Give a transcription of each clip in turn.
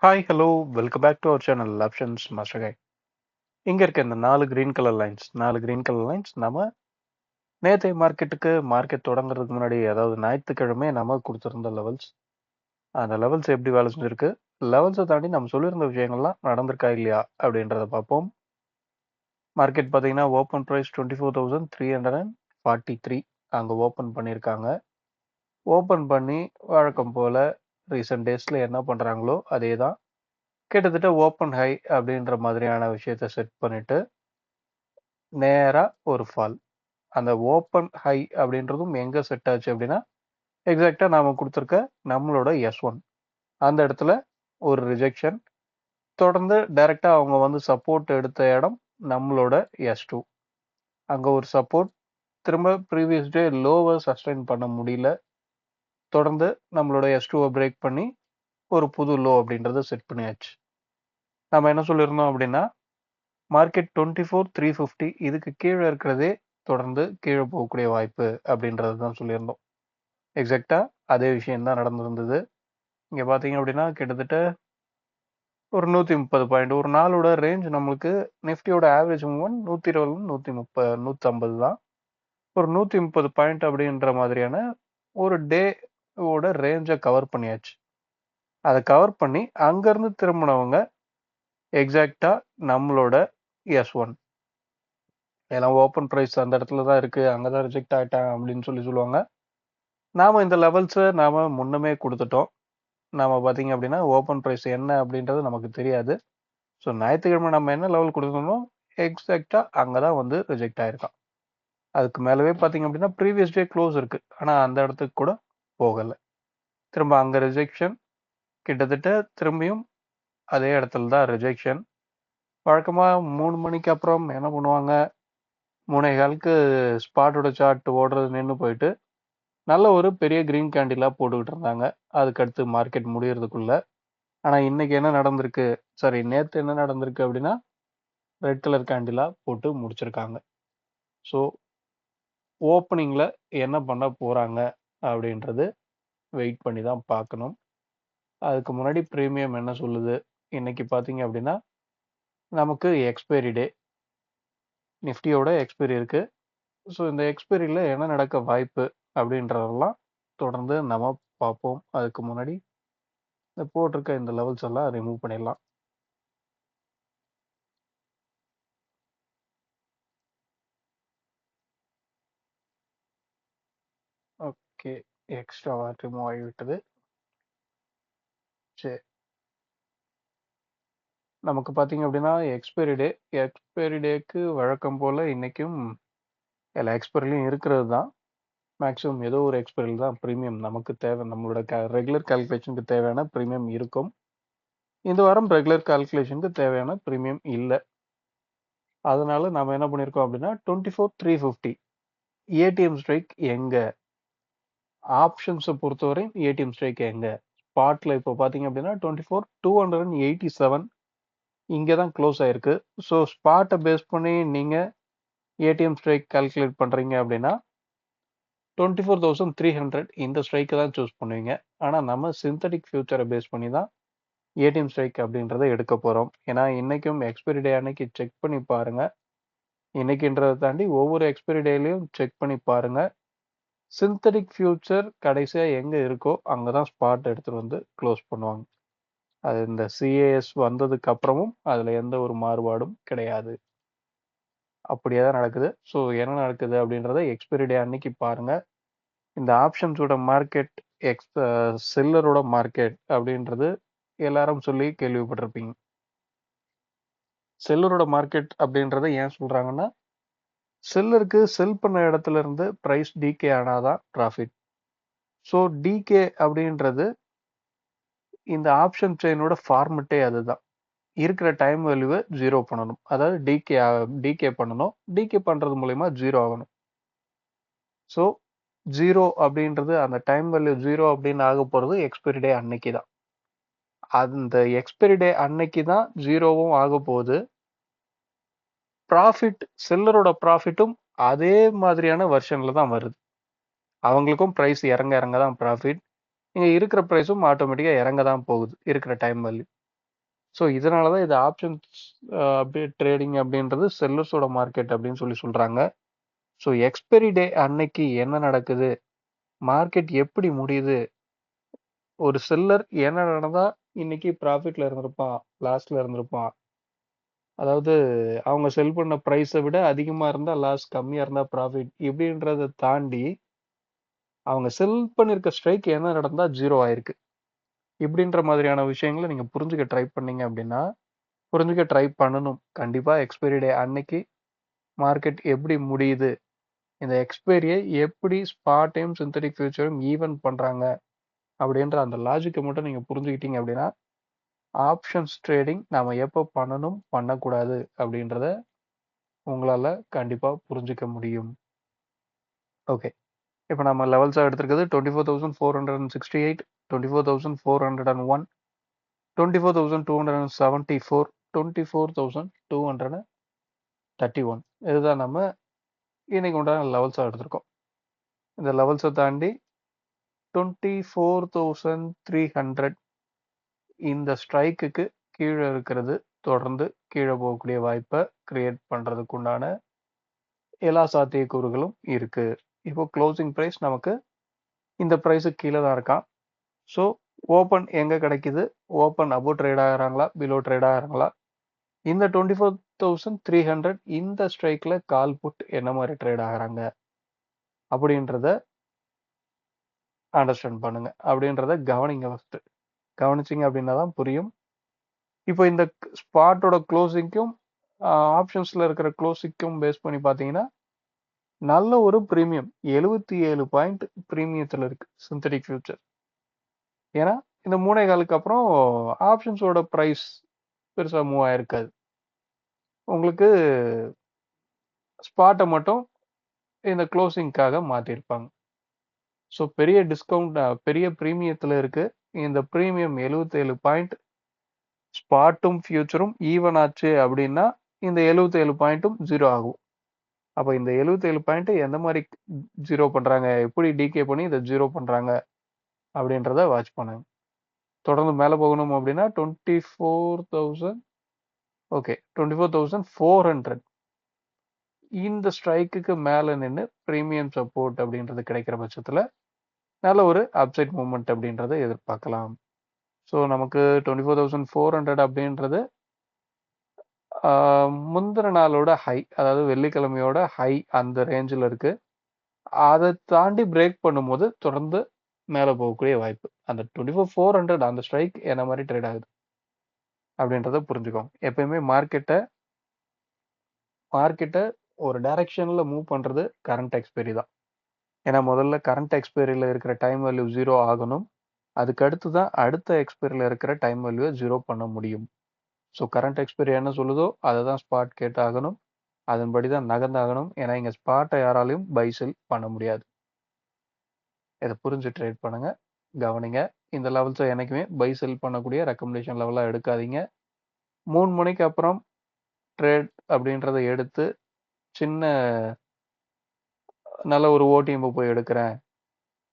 Hi hello welcome back to our channel options master guy. இங்கே இருக்க இந்த 4 green colour lines நம்ம நேற்றைய மார்க்கெட் தொடங்குறதுக்கு முன்னாடி, அதாவது ஞாயிற்றுக்கிழமை நம்ம கொடுத்துருந்த லெவல்ஸ். அந்த லெவல்ஸ் எப்படி வேலை செஞ்சிருக்கு, லெவல்ஸை தாண்டி நம்ம சொல்லியிருந்த விஷயங்கள்லாம் நடந்திருக்கா இல்லையா அப்படின்றத பார்ப்போம். மார்க்கெட் பார்த்தீங்கன்னா ஓப்பன் ப்ரைஸ் 24,343 அங்கே ஓப்பன் பண்ணியிருக்காங்க. ஓப்பன் பண்ணி வழக்கம் போல் ரீசெண்ட் டேஸில் என்ன பண்ணுறாங்களோ அதே தான், கிட்டத்தட்ட ஓப்பன் ஹை அப்படின்ற மாதிரியான விஷயத்த செட் பண்ணிட்டு நேரா ஒரு ஃபால். அந்த ஓப்பன் ஹை அப்படின்றதும் எங்க செட் ஆச்சு அப்படின்னா, எக்ஸாக்டா நாம கொடுத்துருக்க நம்மளோட S1 அந்த இடத்துல ஒரு ரிஜெக்ஷன். தொடர்ந்து டைரக்டா அவங்க வந்து சப்போர்ட் எடுத்த இடம் நம்மளோட S2. அங்க ஒரு சப்போர்ட், திரும்ப ப்ரீவியஸ் டே லோவை சஸ்டைன் பண்ண முடியல. தொடர்ந்து நம்மளோட S2வை பிரேக் பண்ணி ஒரு புது லோ அப்படின்றத செட் பண்ணியாச்சு. நம்ம என்ன சொல்லியிருந்தோம் அப்படின்னா, மார்க்கெட் 24,350 இதுக்கு கீழே இருக்கிறதே தொடர்ந்து கீழே போகக்கூடிய வாய்ப்பு அப்படின்றது தான் சொல்லியிருந்தோம். எக்ஸாக்டா அதே விஷயம் தான் நடந்திருந்தது. இங்க பார்த்தீங்க அப்படின்னா கிட்டத்தட்ட ஒரு 130 பாயிண்ட், ஒரு நாளோட ரேஞ்ச் நம்மளுக்கு நிஃப்டியோட ஆவரேஜ் மூவ்மெண்ட் 120, 130, 150 தான். ஒரு 130 பாயிண்ட் அப்படின்ற மாதிரியான ஒரு டேவோட ரேஞ்சை கவர் பண்ணியாச்சு. அதை கவர் பண்ணி அங்கேருந்து திரும்பினவங்க எக்ஸாக்டா நம்மளோட S1. எல்லாம் ஓப்பன் ப்ரைஸ் அந்த இடத்துல தான் இருக்கு, அங்கே தான் ரிஜெக்ட் ஆகிட்டாங்க அப்படின்னு சொல்லுவாங்க. நாம இந்த லெவல்ஸை நாம முன்னமே கொடுத்துட்டோம். நாம பார்த்தீங்க அப்படின்னா ஓப்பன் ப்ரைஸ் என்ன அப்படின்றது நமக்கு தெரியாது. ஸோ ஞாயிற்றுக்கிழமை நம்ம என்ன லெவல் கொடுக்கணுமோ எக்ஸாக்டா அங்கே தான் வந்து ரிஜெக்ட் ஆயிருக்கான். அதுக்கு மேலவே பார்த்தீங்க அப்படின்னா ப்ரீவியஸ் டே க்ளோஸ் இருக்கு, ஆனால் அந்த இடத்துக்கு கூட போகலை. திரும்ப அங்கே ரிஜெக்ஷன், கிட்டத்தட்ட திரும்பியும் அதே இடத்துல தான் ரிஜெக்ஷன். வழக்கமாக 3 மணிக்கு அப்புறம் என்ன பண்ணுவாங்க, 3:15க்கு ஸ்பாட்டோட சார்ட் ஓடுறது நின்று போயிட்டு நல்ல ஒரு பெரிய கிரீன் கேண்டிலாக போட்டுக்கிட்டு இருந்தாங்க. அதுக்கடுத்து மார்க்கெட் முடியறதுக்குள்ள. ஆனால் இன்னைக்கு என்ன நடந்திருக்கு, சாரி நேற்று என்ன நடந்திருக்கு அப்படின்னா, ரெட் கலர் கேண்டிலாக போட்டு முடிச்சிருக்காங்க. ஸோ ஓப்பனிங்கில் என்ன பண்ண போகிறாங்க அப்படின்றது வெயிட் பண்ணி தான் பார்க்கணும். அதுக்கு முன்னாடி ப்ரீமியம் என்ன சொல்லுது, இன்னைக்கு பார்த்தீங்க அப்படின்னா நமக்கு எக்ஸ்பைரி டே, நிஃப்டியோட எக்ஸ்பைரி இருக்குது. ஸோ இந்த எக்ஸ்பைரியில் என்ன நடக்க வாய்ப்பு அப்படின்றதெல்லாம் தொடர்ந்து நம்ம பார்ப்போம். அதுக்கு முன்னாடி இந்த போட்டிருக்க இந்த லெவல்ஸ் எல்லாம் ரிமூவ் பண்ணிடலாம். ஓகே, எக்ஸ்ட்ராவா ரிமூவ் ஆகிவிட்டது. சரி, நமக்கு பார்த்தீங்க அப்படின்னா எக்ஸ்பைரி டேக்கு வழக்கம் போல் இன்றைக்கும் எல்லா எக்ஸ்பைரிலையும் இருக்கிறது தான். மேக்ஸிமம் ஏதோ ஒரு எக்ஸ்பைரியில் தான் ப்ரீமியம் நமக்கு தேவை, நம்மளோட ரெகுலர் கால்குலேஷனுக்கு தேவையான ப்ரீமியம் இருக்கும். இந்த வாரம் ரெகுலர் கால்குலேஷனுக்கு தேவையான ப்ரீமியம் இல்லை. அதனால நம்ம என்ன பண்ணியிருக்கோம் அப்படின்னா 24,350 ஏடிஎம் ஸ்ட்ரைக் எங்கே, ஆப்ஷன்ஸை பொறுத்தவரை ஏடிஎம் ஸ்ட்ரைக் எங்கே, ஸ்பாட்டில் இப்போ பார்த்தீங்க அப்படின்னா 24,287 இங்கே தான் க்ளோஸ் ஆயிருக்கு. ஸோ ஸ்பாட்டை பேஸ் பண்ணி நீங்கள் ஏடிஎம் ஸ்ட்ரைக் கால்குலேட் பண்ணுறீங்க அப்படின்னா 24,300 இந்த ஸ்ட்ரைக்கை தான் சூஸ் பண்ணுவீங்க. ஆனால் நம்ம சிந்தட்டிக் ஃபியூச்சரை பேஸ் பண்ணி தான் ஏடிஎம் ஸ்ட்ரைக் அப்படின்றத எடுக்க போகிறோம். ஏன்னா இன்றைக்கும் எக்ஸ்பைரி டே அன்னைக்கு செக் பண்ணி பாருங்கள். இன்னைக்குன்றதை தாண்டி ஒவ்வொரு எக்ஸ்பைரி டேலையும் செக் பண்ணி பாருங்கள். சிந்தட்டிக் ஃபியூச்சர் கடைசியாக எங்கே இருக்கோ அங்கே தான் ஸ்பாட் எடுத்துகிட்டு வந்து க்ளோஸ் பண்ணுவாங்க. அது இந்த சிஏஎஸ் வந்ததுக்கு அப்புறமும் அதில் எந்த ஒரு மாறுபாடும் கிடையாது. அப்படியே தான் நடக்குது. ஸோ என்ன நடக்குது அப்படின்றத எக்ஸ்பைரி டே அன்னைக்கு பாருங்கள். இந்த ஆப்ஷன்ஸோட மார்க்கெட் செல்லரோட மார்க்கெட் அப்படின்றது எல்லாரும் சொல்லி கேள்விப்பட்டிருப்பீங்க. செல்லரோட மார்க்கெட் அப்படின்றத ஏன் சொல்கிறாங்கன்னா, செல்லருக்கு செல் பண்ண இடத்துல இருந்து ப்ரைஸ் டிகே ஆனாதான் ப்ராஃபிட். ஸோ டிகே அப்படின்றது இந்த ஆப்ஷன் செயினோட ஃபார்மெட்டே அதுதான். இருக்கிற டைம் வேல்யூவை ஜீரோ பண்ணணும், அதாவது டிகே பண்ணணும். டிகே பண்ணுறது மூலயமா ஜீரோ ஆகணும். ஸோ ஜீரோ அப்படின்றது, அந்த டைம் வேல்யூ ஜீரோ அப்படின்னு ஆக போகிறது எக்ஸ்பைரி டே அன்னைக்கு தான். அந்த எக்ஸ்பைரி டே அன்னைக்கு தான் ஜீரோவும் ஆக போகுது. ப்ராஃபிட், செல்லரோட ப்ராஃபிட்டும் அதே மாதிரியான வெர்ஷனில் தான் வருது. அவங்களுக்கும் ப்ரைஸ் இறங்க இறங்க தான் ப்ராஃபிட். இங்கே இருக்கிற ப்ரைஸும் ஆட்டோமேட்டிக்காக இறங்க தான் போகுது இருக்கிற டைம் வேல்யூ. ஸோ இதனால தான் இது ஆப்ஷன்ஸ் அப்படியே ட்ரேடிங் அப்படின்றது செல்லர்ஸோட மார்க்கெட் அப்படின்னு சொல்றாங்க. ஸோ எக்ஸ்பைரி டே அன்னைக்கு என்ன நடக்குது, மார்க்கெட் எப்படி முடியுது, ஒரு செல்லர் என்ன நடந்தா இன்னைக்கு ப்ராஃபிட்ல இருந்திருப்பான், லாஸ்ட்ல இருந்திருப்பான், அதாவது அவங்க செல் பண்ண ப்ரைஸை விட அதிகமா இருந்தா லாஸ், கம்மியா இருந்தா ப்ராஃபிட், இப்படின்றத தாண்டி அவங்க செல் பண்ணிருக்க ஸ்ட்ரைக் என்ன நடந்தா ஜீரோ ஆயிருக்கு, இப்படின்ற மாதிரியான விஷயங்களை நீங்க புரிஞ்சுக்க ட்ரை பண்ணீங்க அப்படின்னா, புரிஞ்சுக்க ட்ரை பண்ணணும். கண்டிப்பா எக்ஸ்பைரி டே அன்னைக்கு மார்க்கெட் எப்படி முடியுது, இந்த எக்ஸ்பைரியை எப்படி ஸ்பாட்டையும் சிந்தட்டிக் ஃபியூச்சரும் ஈவன் பண்றாங்க அப்படின்ற அந்த லாஜிக்கை மட்டும் நீங்க புரிஞ்சுக்கிட்டீங்க அப்படின்னா, ஆப்ஷன்ஸ் ட்ரேடிங் நாம எப்போ பண்ணணும், பண்ணக்கூடாது அப்படின்றத உங்களால கண்டிப்பா புரிஞ்சுக்க முடியும். ஓகே, இப்போ நம்ம லெவல்ஸாக எடுத்திருக்கிறது 24,468, 24,401, 24,274, 24,231. இதுதான் நம்ம இன்னைக்கு உண்டான லெவல்ஸாக எடுத்திருக்கோம். இந்த லெவல்ஸை தாண்டி 24,300 இந்த ஸ்ட்ரைக்குக்கு கீழே இருக்கிறது தொடர்ந்து கீழே போகக்கூடிய வாய்ப்பை கிரியேட் பண்றதுக்கு உண்டான எல்லா சாத்தியக்கூறுகளும் இருக்கு. இப்போ க்ளோசிங் பிரைஸ் நமக்கு இந்த பிரைஸுக்கு கீழே தான் இருக்கான். ஸோ ஓப்பன் எங்க கிடைக்குது, ஓப்பன் அபோவ் ட்ரேட் ஆகிறாங்களா, பிலோ ட்ரேட் ஆகிறாங்களா, இந்த 24,300 இந்த ஸ்ட்ரைக்ல கால் புட் என்ன மாதிரி ட்ரேட் ஆகிறாங்க அப்படின்றத அண்டர்ஸ்டாண்ட் பண்ணுங்க, அப்படின்றத கவனிங்க. ஃபர்ஸ்ட் கவனிச்சிங்க அப்படின்னா தான் புரியும். இப்போ இந்த ஸ்பாட்டோட க்ளோசிங்க்கும் ஆப்ஷன்ஸ்ல இருக்கிற க்ளோசிங்க்கும் பேஸ் பண்ணி பார்த்தீங்கன்னா நல்ல ஒரு ப்ரீமியம் 77 பாயிண்ட் ப்ரீமியத்தில் இருக்கு சிந்தட்டிக் ஃபியூச்சர். ஏன்னா இந்த 3.25 அப்புறம் ஆப்ஷன்ஸோட ப்ரைஸ் பெருசாக மூவ் ஆயிருக்காது. உங்களுக்கு ஸ்பாட்டை மட்டும் இந்த க்ளோசிங்காக மாற்றிருப்பாங்க. ஸோ பெரிய டிஸ்கவுண்ட், பெரிய ப்ரீமியத்தில் இருக்கு. இந்த ப்ரீமியம் 77 பாயிண்ட் ஸ்பாட்டும் ஃபியூச்சரும் ஈவன் ஆச்சு அப்படின்னா இந்த 77 பாயிண்ட்டும் ஜீரோ ஆகும். அப்போ இந்த 77 பாயிண்ட் எந்த மாதிரி ஜீரோ பண்றாங்க, எப்படி டிகே பண்ணி இதை ஜீரோ பண்றாங்க அப்படின்றத வாட்ச் பண்ணுங்க. தொடர்ந்து மேலே போகணும் அப்படின்னா 24,000, ஓகே 24,400 இந்த ஸ்ட்ரைக்குக்கு மேலே நின்று ப்ரீமியம் சப்போர்ட் அப்படின்றது கிடைக்கிற பட்சத்தில் நல்ல ஒரு அப்சைட் மூவ்மெண்ட் அப்படின்றத எதிர்பார்க்கலாம். ஸோ நமக்கு 24,400 அப்படின்றது முந்தின நாளோட ஹை, அதாவது வெள்ளிக்கிழமையோட ஹை அந்த ரேஞ்சில் இருக்கு. அதை தாண்டி பிரேக் பண்ணும்போது தொடர்ந்து மேலே போகக்கூடிய வாய்ப்பு. அந்த 24,400 அந்த ஸ்ட்ரைக் என்ன மாதிரி ட்ரேட் ஆகுது அப்படின்றத புரிஞ்சுக்கோங்க. எப்பயுமே மார்க்கெட்டை ஒரு டைரக்ஷன்ல மூவ் பண்றது கரண்ட் எக்ஸ்பைரி தான். ஏன்னா முதல்ல கரண்ட் எக்ஸ்பைரியில் இருக்கிற டைம் வேல்யூ ஜீரோ ஆகணும், அதுக்கு அடுத்து தான் அடுத்த எக்ஸ்பைரியில் இருக்கிற டைம் வேல்யூவை ஜீரோ பண்ண முடியும். ஸோ கரண்ட் எக்ஸ்பைரி என்ன சொல்லுதோ அதை தான் ஸ்பாட் கேட்டாகணும், அதன்படி தான் நகர்ந்தாகணும். ஏன்னா இங்கே ஸ்பாட்டை யாராலையும் பை செல் பண்ண முடியாது. இதை புரிஞ்சு ட்ரேட் பண்ணுங்க, கவனிங்க. இந்த லெவல்ஸை எனக்குமே பை செல் பண்ணக்கூடிய ரெக்கமெண்டேஷன் லெவலாக எடுக்காதீங்க. 3 மணிக்கு அப்புறம் ட்ரேட் அப்படின்றத எடுத்து சின்ன நல்ல ஒரு ஓடிஎம் போய் எடுக்கிறேன்,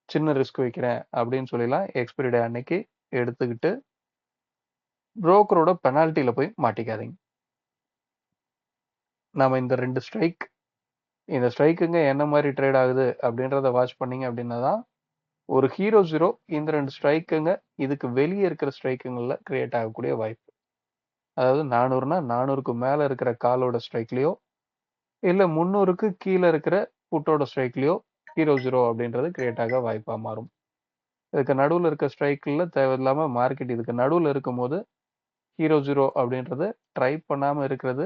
சின்ன ரிஸ்க் வைக்கிறேன் அப்படின்னு சொல்லலாம் எக்ஸ்பைரி டே அன்னைக்கு எடுத்துக்கிட்டு புரோக்கரோட பெனால்ட்டியில் போய் மாட்டிக்காதீங்க. நாம இந்த 2 ஸ்ட்ரைக், இந்த ஸ்ட்ரைக்குங்க என்ன மாதிரி ட்ரேட் ஆகுது அப்படின்றத வாட்ச் பண்ணீங்க அப்படின்னா தான் ஒரு ஹீரோ ஜீரோ இந்த 2 ஸ்ட்ரைக்குங்க இதுக்கு வெளியே இருக்கிற ஸ்ட்ரைக்குங்களில் கிரியேட் ஆகக்கூடிய வாய்ப்பு. அதாவது 400னா 400க்கு மேலே இருக்கிற காலோட ஸ்ட்ரைக்லையோ இல்லை 300க்கு கீழே இருக்கிற புட்டோட ஸ்ட்ரைக்லையோ ஹீரோ ஜீரோ அப்படின்றது கிரியேட் ஆக வாய்ப்பாக மாறும். இதுக்கு நடுவில் இருக்க ஸ்ட்ரைக்கில் தேவையில்லாமல் மார்க்கெட் இதுக்கு நடுவில் இருக்கும்போது ஹீரோ ஜீரோ அப்படின்றது ட்ரை பண்ணாமல் இருக்கிறது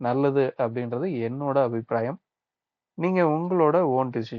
நல்லது அப்படின்றது என்னோட அபிப்பிராயம். நீங்கள் உங்களோட ஓன் டிசிஷன்.